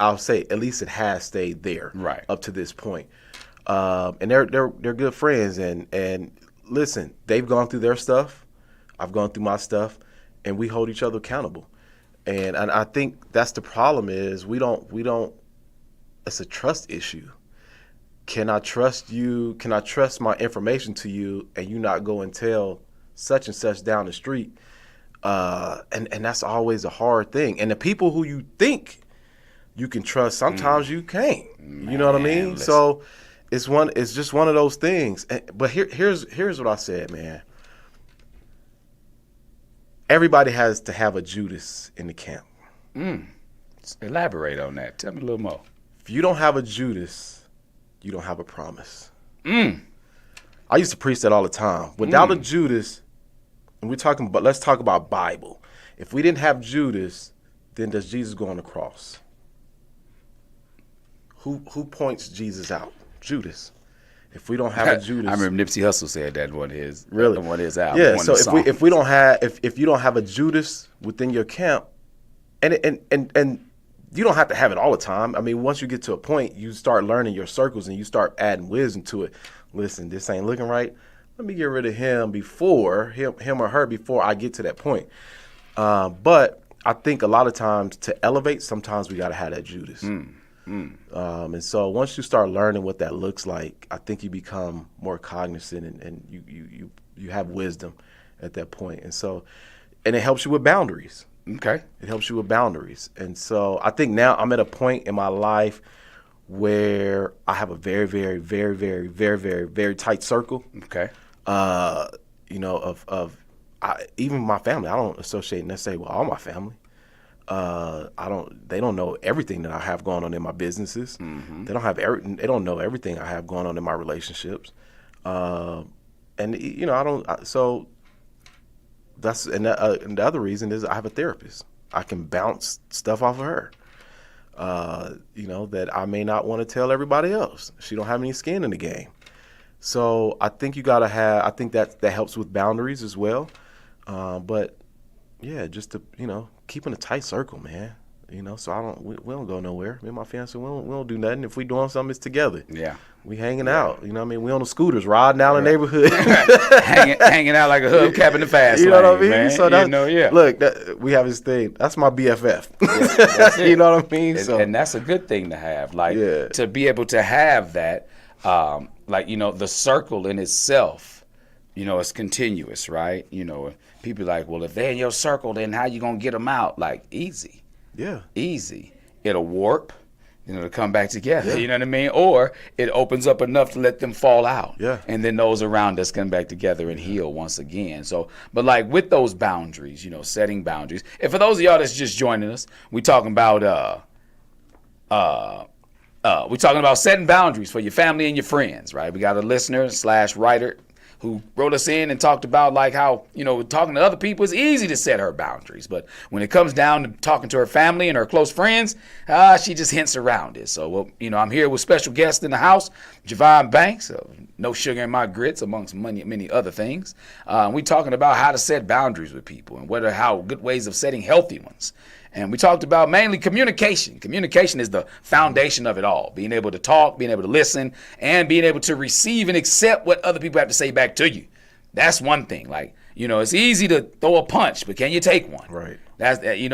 has stayed there, right, up to this point. And they're good friends, and listen, they've gone through their stuff, I've gone through my stuff, and we hold each other accountable. And I think that's the problem is we don't. It's a trust issue. Can I trust you? Can I trust my information to you and you not go and tell such and such down the street? And that's always a hard thing. And the people who you think you can trust, sometimes you can't. You know what I mean? Listen. So it's just one of those things. But here's what I said, man. Everybody has to have a Judas in the camp. Elaborate on that. Tell me a little more. If you don't have a Judas, you don't have a promise. I used to preach that all the time. Without a Judas, and let's talk about Bible. If we didn't have Judas, then does Jesus go on the cross? Who points Jesus out? Judas. If we don't have a Judas, I remember Nipsey Hussle said that in one of his albums. Yeah. So if we don't have if you don't have a Judas within your camp, and you don't have to have it all the time. I mean, once you get to a point, you start learning your circles and you start adding wisdom to it. Listen, this ain't looking right. Let me get rid of him before him or her before I get to that point. But I think a lot of times to elevate, sometimes we got to have that Judas. And so once you start learning what that looks like, I think you become more cognizant and you have wisdom at that point. And it helps you with boundaries. Okay. It helps you with boundaries. And so I think now I'm at a point in my life where I have a very, very, very, very, very, very, very tight circle. Okay. Even my family. I don't associate necessarily with all my family. They don't know everything that I have going on in my businesses. They don't know everything I have going on in my relationships. And the other reason is I have a therapist. I can bounce stuff off of her, that I may not want to tell everybody else. She don't have any skin in the game. So I think I think that helps with boundaries as well. But yeah, just to, keeping a tight circle, man. So we don't go nowhere. Me and my fiance, we don't do nothing. If we doing something, it's together. Yeah. We hanging out. You know what I mean? We on the scooters, riding down the neighborhood. hanging out like a hubcap in the fast lane, You know what I mean? Man. So look, we have this thing. That's my BFF. That's it. You know what I mean? And that's a good thing to have. To be able to have that, the circle in itself, it's continuous, right? People are like, well, if they're in your circle, then how you going to get them out? Like, easy. Yeah. Easy. It'll warp, it'll come back together. Yeah. You know what I mean? Or it opens up enough to let them fall out. Yeah. And then those around us come back together and heal once again. So, but with those boundaries, setting boundaries. And for those of y'all that's just joining us, we're talking about setting boundaries for your family and your friends, right? We got a listener /writer who wrote us in and talked about like how, talking to other people is easy to set her boundaries. But when it comes down to talking to her family and her close friends, she just hints around it. So, I'm here with special guest in the house, Javon Banks, No Sugar in My Grits, amongst many other things. We talking about how to set boundaries with people and how good ways of setting healthy ones. And we talked about mainly communication. Communication is the foundation of it all. Being able to talk, being able to listen, and being able to receive and accept what other people have to say back to you. That's one thing. Like, it's easy to throw a punch, but can you take one? Right. That's you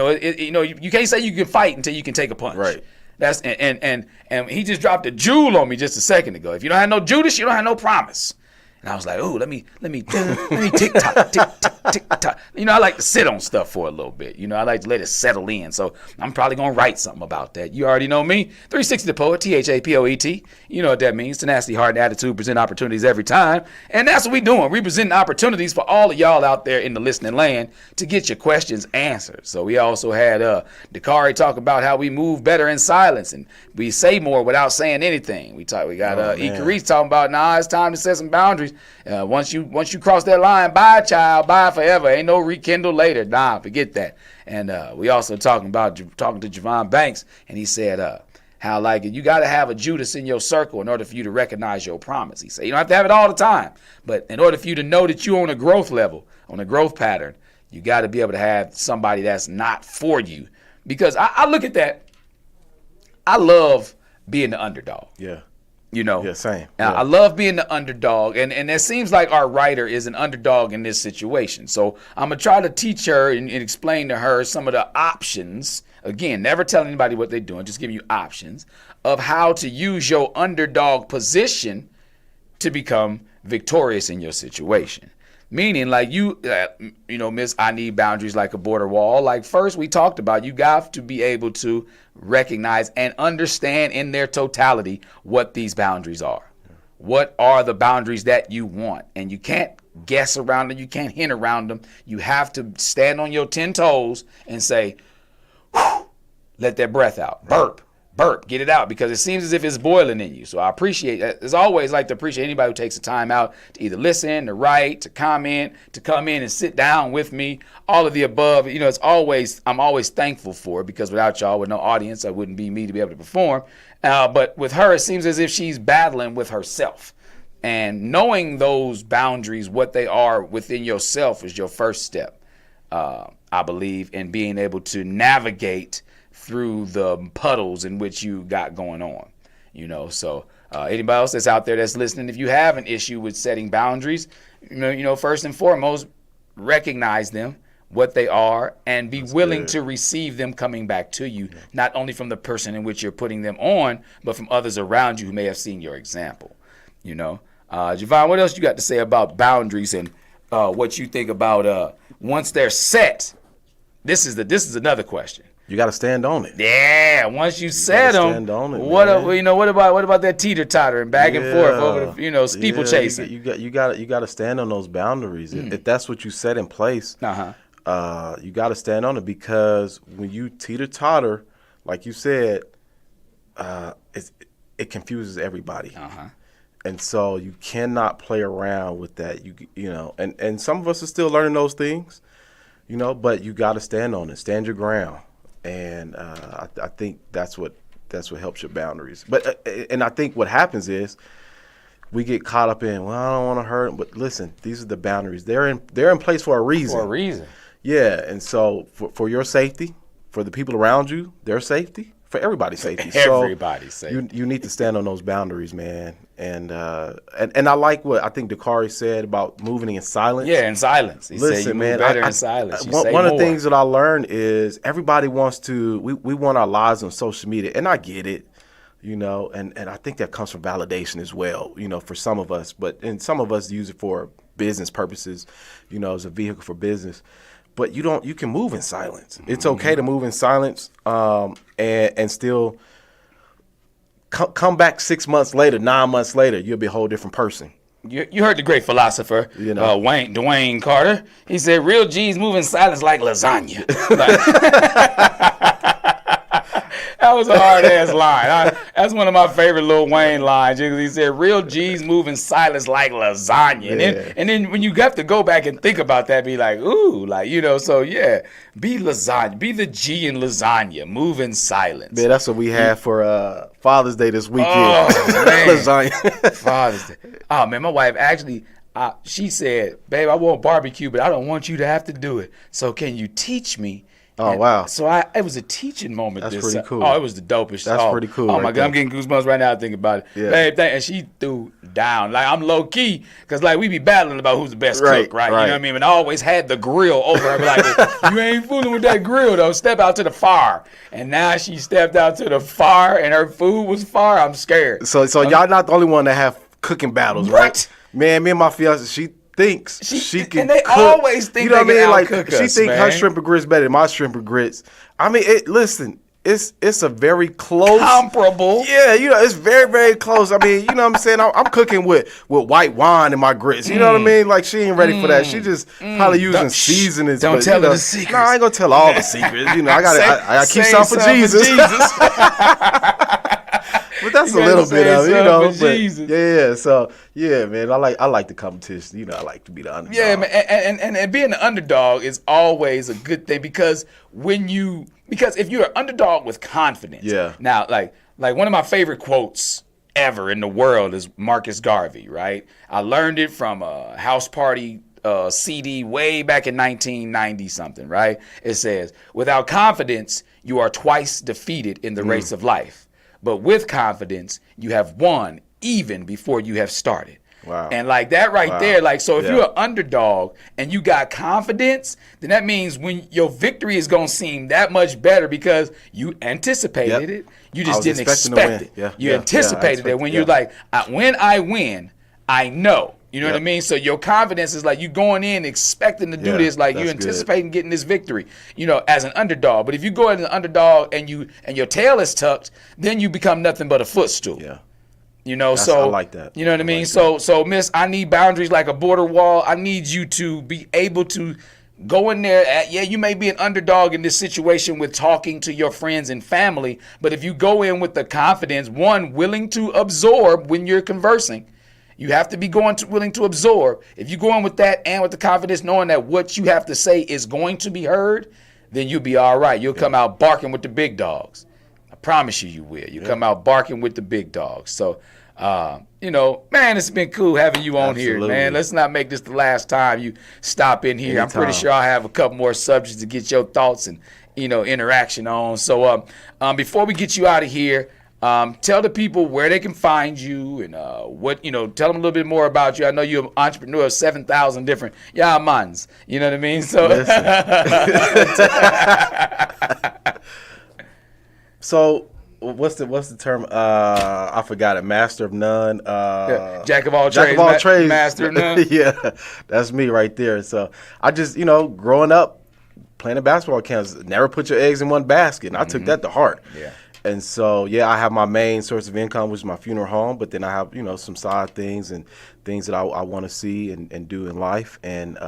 can't say you can fight until you can take a punch. Right. That's and he just dropped a jewel on me just a second ago. If you don't have no Judas, you don't have no promise. And I was like, oh, let me tick tock. I like to sit on stuff for a little bit. I like to let it settle in. So I'm probably going to write something about that. You already know me. 360 the Poet, THAPOET. You know what that means. Tenacity, heart, and attitude present opportunities every time. And that's what we doing. We presenting opportunities for all of y'all out there in the listening land to get your questions answered. So we also had Dakari talk about how we move better in silence and we say more without saying anything. We got Ikaris talking about, it's time to set some boundaries. Once you cross that line, bye, child, bye forever. Ain't no rekindle later. Nah, forget that. And we also talking to Javon Banks, and he said how like you got to have a Judas in your circle in order for you to recognize your promise. He said you don't have to have it all the time, but in order for you to know that you're on a growth level, on a growth pattern, you got to be able to have somebody that's not for you. Because I look at that, I love being the underdog. Yeah. Yeah, same. Yeah. I love being the underdog, and it seems like our writer is an underdog in this situation. So I'm going to try to teach her and explain to her some of the options. Again, never telling anybody what they're doing, just giving you options of how to use your underdog position to become victorious in your situation. Meaning, like miss, I need boundaries like a border wall. Like first we talked about, you got to be able to recognize and understand in their totality what these boundaries are. What are the boundaries that you want? And you can't guess around them. You can't hint around them. You have to stand on your 10 toes and say, whew, let that breath out. Burp, get it out, because it seems as if it's boiling in you. So I appreciate, as always, like to appreciate anybody who takes the time out to either listen, to write, to comment, to come in and sit down with me, all of the above. I'm always thankful for it, because without y'all, with no audience, it wouldn't be me to be able to perform. But with her, it seems as if she's battling with herself. And knowing those boundaries, what they are within yourself, is your first step, I believe, in being able to navigate through the puddles in which you got going on, So anybody else that's out there that's listening, if you have an issue with setting boundaries, first and foremost, recognize them, what they are, and be willing to receive them coming back to you, not only from the person in which you're putting them on, but from others around you who may have seen your example. Javon, what else you got to say about boundaries and what you think about once they're set? This is another question. You got to stand on it. Yeah, once you set them, stand on it, what about that teeter totter and back and forth over the steeplechasing? You got to stand on those boundaries. If that's what you set in place, you got to stand on it, because when you teeter totter, like you said, it confuses everybody. And so you cannot play around with that. And some of us are still learning those things, but you got to stand on it, stand your ground. And I think that's what helps your boundaries. But and I think what happens is we get caught up in, I don't want to hurt them. But listen, these are the boundaries. They're in place for a reason. For a reason. Yeah, and so for your safety, for the people around you, their safety, for everybody's safety. Everybody's safety. You need to stand on those boundaries, man. And I like what I think Dakari said about moving in silence. Yeah, in silence. He said you move better in silence. One of the things that I learned is everybody wants to. We want our lives on social media, and I get it, and I think that comes from validation as well, for some of us. And some of us use it for business purposes, as a vehicle for business. But you can move in silence. It's okay to move in silence, and still come back 6 months later, 9 months later, you'll be a whole different person. You heard the great philosopher, Dwayne Carter. He said, real G's move in silence like lasagna. That was a hard ass line. That's one of my favorite Lil Wayne lines. He said, "Real G's move in silence like lasagna." Yeah. And then when you have to go back and think about that, be like, ooh, like, you know. So yeah, be lasagna, be the G in lasagna, move in silence. Man, that's what we had for Father's Day this weekend. Oh man, lasagna. Father's Day. Oh man, my wife actually. She said, "Babe, I want barbecue, but I don't want you to have to do it. So can you teach me?" Oh, wow. So it was a teaching moment. That's pretty cool. Oh, it was the dopest. That's pretty cool. Oh my right God, I'm getting goosebumps right now thinking about it. Yeah. Babe, and she threw down. Like, I'm low key, because like we be battling about who's the best cook, right? You know what I mean? And I always had the grill over her. Like, you ain't fooling with that grill though. Step out to the fire. And now she stepped out to the fire, and her food was fire. I'm scared. So y'all not the only one that have cooking battles, What? right? Man, me and my fiance, she thinks she can and they cook. always think you know they what I mean? can Like outcook she us, think her man. shrimp and grits better than my shrimp and grits. I mean, listen, it's a very close Comparable. Yeah, you know, it's very, very close. I mean, you know what I'm saying? I'm cooking with white wine in my grits. You know what I mean? Like, she ain't ready for that. She just probably using seasonings. Don't but, tell you her know, the secrets. No, I ain't gonna tell all the secrets. You know, I gotta keep Save some for Jesus. But that's a little bit of it, you know. But yeah, so yeah, man, I like the competition. You know, I like to be the underdog. Yeah, man, and being the underdog is always a good thing because if you're an underdog with confidence. Yeah. Now, like one of my favorite quotes ever in the world is Marcus Garvey, right? I learned it from a house party CD way back in 1990 something, right? It says, "Without confidence, you are twice defeated in the race of life. But with confidence, you have won even before you have started." Wow. And like that right there, like, so if Yeah. you're an underdog and you got confidence, then that means when your victory is going to seem that much better because you anticipated it. You just didn't expect it. Yeah. You anticipated it. When you're like, when I win, I know. You know what I mean? So your confidence is like you going in expecting to do this, like you anticipating getting this victory, you know, as an underdog. But if you go as an underdog and your tail is tucked, then you become nothing but a footstool. Yeah. You know, I like that. You know what I mean? Like So Miss, I need boundaries like a border wall. I need you to be able to go in there. You may be an underdog in this situation with talking to your friends and family, but if you go in with the confidence, one, willing to absorb when you're conversing. You have to be willing to absorb. If you go in with that and with the confidence, knowing that what you have to say is going to be heard, then you'll be all right. You'll come out barking with the big dogs. I promise you will. You'll come out barking with the big dogs. So, you know, man, it's been cool having you on here, man. Let's not make this the last time you stop in here. Anytime. I'm pretty sure I'll have a couple more subjects to get your thoughts and, you know, interaction on. So before we get you out of here, tell the people where they can find you and tell them a little bit more about you. I know you're an entrepreneur of 7,000 different mans. You know what I mean? So, so what's the term? I forgot it. Master of none. Jack of all trades. Master of none. Yeah, that's me right there. So I just, growing up, playing in basketball camps, never put your eggs in one basket. And I took that to heart. Yeah. And so, I have my main source of income, which is my funeral home, but then I have, some side things and things that I want to see and do in life. And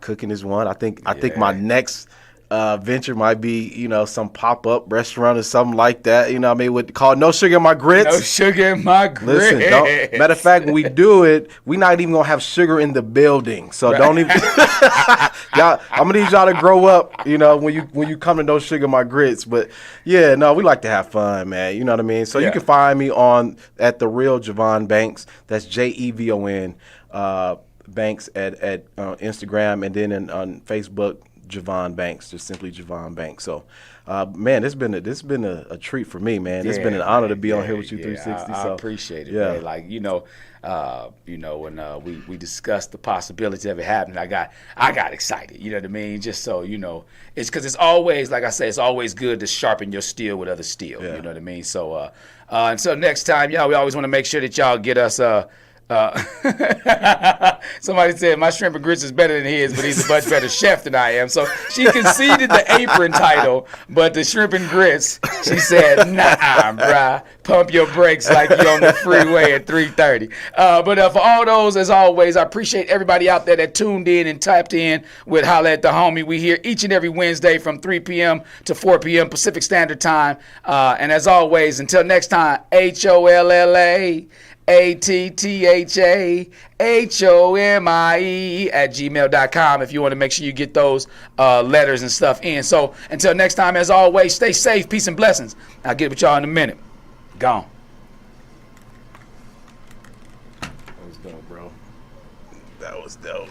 cooking is one. I think my next venture might be, some pop-up restaurant or something like that, what I mean, called No Sugar in My Grits. No sugar in my grits. Listen, matter of fact, when we do it, we're not even going to have sugar in the building. So don't even, y'all, I'm going to need y'all to grow up, when you come to No Sugar in My Grits. But yeah, no, we like to have fun, man. You know what I mean? So you can find me at The Real Javon Banks. That's JEVON Banks at Instagram, and then on Facebook, Javon Banks, just simply Javon Banks. So, man, this has been a treat for me, man. It's been an honor to be on here with you, 360. I appreciate it, man. Like, when we discussed the possibility of it happening, I got excited. You know what I mean? Just so it's because it's always, like I say, it's always good to sharpen your steel with other steel. You know what I mean? So, until next time, we always want to make sure that y'all get us Somebody said my shrimp and grits is better than his, but he's a much better chef than I am. So she conceded the apron title, but the shrimp and grits, she said, nah, bruh, pump your brakes like you're on the freeway at 3:30. But for all those, as always, I appreciate everybody out there that tuned in and tapped in with Holla at the Homie. We here each and every Wednesday from 3 p.m. to 4 p.m. Pacific Standard Time. And as always, until next time, HOLLA. ATTHAHOMIE@gmail.com if you want to make sure you get those letters and stuff in. So until next time, as always, stay safe, peace and blessings. I'll get with y'all in a minute. Gone. That was dope, bro. That was dope.